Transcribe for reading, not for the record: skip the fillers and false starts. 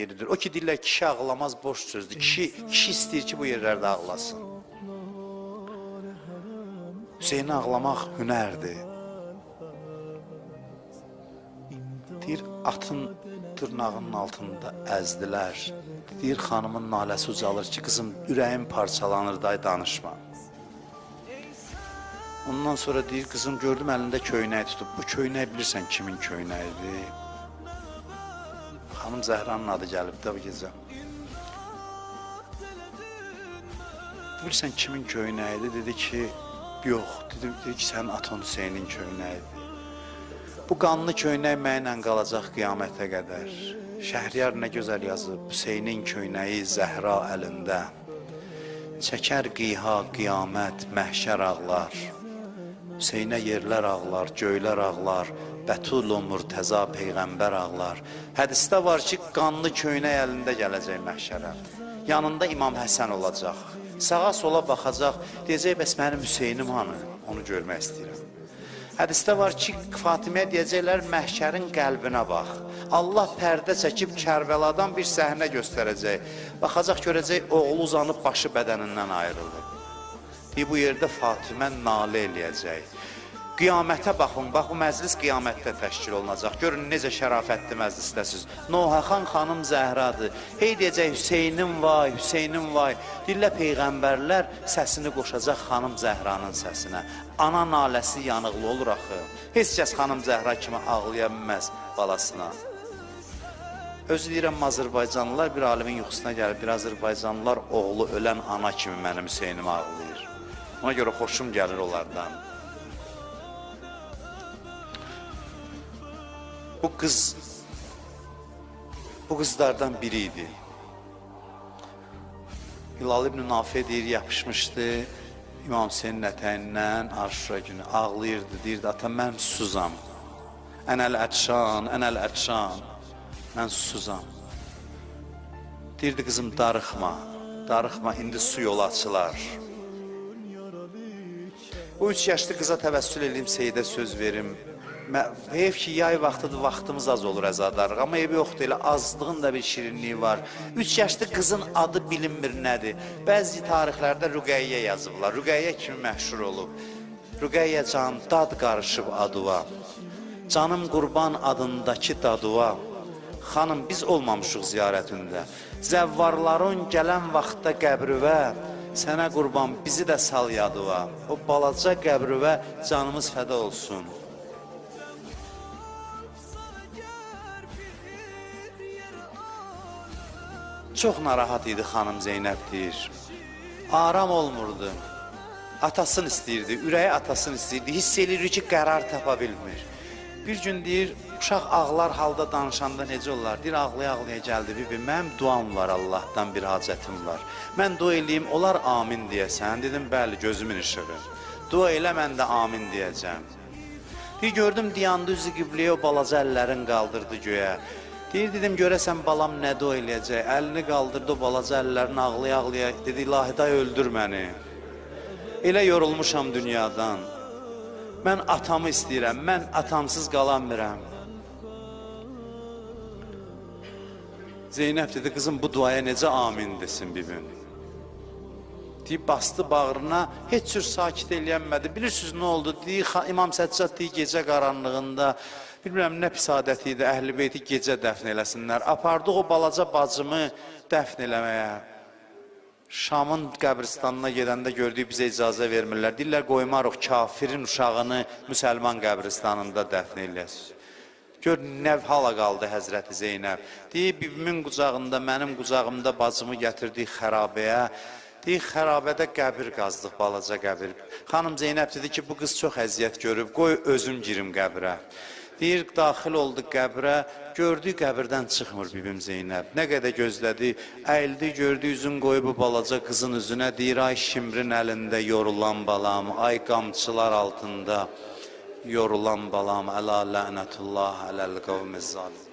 yeridir. O ki deyirlər, kişi ağlamaz, boş sözdür. Kişi istəyir ki, bu yerlərdə ağlasın. Hüseyni ağlamaq hünərdir. Deyir, atın dırnağının altında əzdilər. Deyir, xanımın naləsi ucalır ki, qızım, ürəyim parçalanır, day danışma. Ondan sonra deyir, qızım, gördüm əlində köynək tutub. Bu köynək bilirsən kimin köynəyidir? Xanım Zəhranın adı gəlib də bu gecə. Bilirsən kimin köynəyidir? Dedi ki, yox. Dedi ki, sənin atan Hüseynin köynəyidir. Bu qanlı köynək mənlə qalacaq qiyamətə qədər. Şəhriyar nə gözəl yazıb, Hüseynin köynəyi Zəhra əlində. Çəkər qiha, qiyamət, məhşər ağlar. Hüseynə yerlər ağlar, göylər ağlar. Bətul-u Murtəza Peyğəmbər ağlar. Hədisdə var ki, qanlı köynək əlində gələcək məhşərə. Yanında İmam Həsən olacaq. Sağa sola baxacaq, deyəcək, bəs mənim Hüseynim hanı? Onu görmək istəyirəm. Hədisdə var ki, Fatiməyə deyəcəklər, məhşərin qəlbinə bax. Allah pərdə çəkib Kərbəladan bir səhnə göstərəcək. Baxacaq, görəcək, oğlu uzanıb başı bədənindən ayrılır. Bu yerdə Fatimə nalə eləyəcək. Qiyamətə baxın, bax bu məclis qiyamətdə təşkil olunacaq. Görün necə şərafətli məclisdəsiz. Nohəxan xanım Zəhradır. Hey deyəcək, Hüseynim vay, Hüseynim vay. Dillə Peyğəmbərlər səsini qoşacaq xanım Zəhranın səsinə. Ana naləsi yanıqlı olur axı. Heç kəs xanım Zəhra kimi ağlaya bilməz balasına. Özü deyirəm, Azərbaycanlılar bir alimin yuxusuna gəlib, bir Azərbaycanlılar oğlu ölən ana kimi mənim Hüseynimi ağlayır. Ona görə xoşum gəlir onlardan. Bu qızlardan biri idi. Hilal ibn Nafiyə deyir, yapışmışdı İmam Hüseynin ətəyindən Aşura günü. Ağlayırdı, deyirdi, ata mən susuzam. Ənəl ətşan, ənəl ətşan. Mən susuzam. Deyirdi, qızım, darıxma, darıxma, indi su yolu açılar. Bu 3 yaşlı qıza təvəssül edeyim, Seyidə söz verim. Heyf ki, yay vaxtıdır, vaxtımız az olur əzadarıq. Amma evi yoxdur, elə azlığın da bir şirinliyi var. 3 yaşlı qızın adı bilinmir nədir. Bəzi tarixlərdə Rüqəyyə yazıblar. Rüqəyyə kimi məşhur olub. Rüqəyyə can, dad qarışıb aduva. Canım qurban adındakı daduva. Xanım, biz olmamışıq ziyarətində. Zəvvarların gələn vaxtda qəbrüvə, sənə qurban bizi də sal yadıva. O balaca qəbrüvə canımız fəda olsun. Çox narahat idi xanım Zeynəb deyir. Aram olmurdu. Atasını istəyirdi, ürəyi atasını istəyirdi. Hiss edir ki, qərar tapa bilmir. Bir gün deyir, uşaq ağlar halda danışanda necə olar? Deyir, ağlaya-ağlaya gəldi, bibi, mənim duam var, Allahdan bir hacətim var. Mən dua eləyim, olar amin deyəsən. Dedim, bəli, gözümün işığı. Dua elə, mən də amin deyəcəm. Deyir, gördüm, diyandı üzü qibləyə, o balaca əllərin qaldırdı göyə. Deyir, dedim, görəsən balam nə dua eləyəcək? Əlini qaldırdı, o balaca əllərini ağlaya-ağlaya. Dedi, ilahiday öldür məni. Elə yorulmuşam dünyadan. Mən atamı istəyirəm, mən atamsız qalanmıram. Zeynəb dedi, qızım, bu duaya necə amin desin bibim? Deyib, bastı bağrına, heç cür sakit eləyənmədi. Bilirsiniz, nə oldu? Deyir, İmam Səccad deyir, gecə qaranlığında, bilmirəm, nə pis adəti idi, Əhl-i Beyti gecə dəfn eləsinlər. Apardıq o balaca bacımı dəfn eləməyə. Şamın qəbristanına gedəndə gördüyü bizə icazə vermirlər. Deyirlər, qoymarıq kafirin uşağını müsəlman qəbristanında dəfn eləyəsiz. Gör, nə hala qaldı Həzrəti Zeynəb. Deyir, bibimin qucağında, mənim qucağımda bacımı gətirdik xərabəyə. Deyir, xərabədə qəbir qazdıq, balaca qəbir. Xanım Zeynəb dedi ki, bu qız çox əziyyət görüb, qoy özüm girim qəbrə. Deyir, daxil oldu qəbrə, gördü qəbirdən çıxmır bibim Zeynəb. Nə qədər gözlədi, əyildi, gördü üzün qoyub bu balaca qızın üzünə. Deyir, ay şimrin əlində yorulan balam, ay qamçılar altında yorulan balam. Əla lənətullah ələl qavmiz zalim.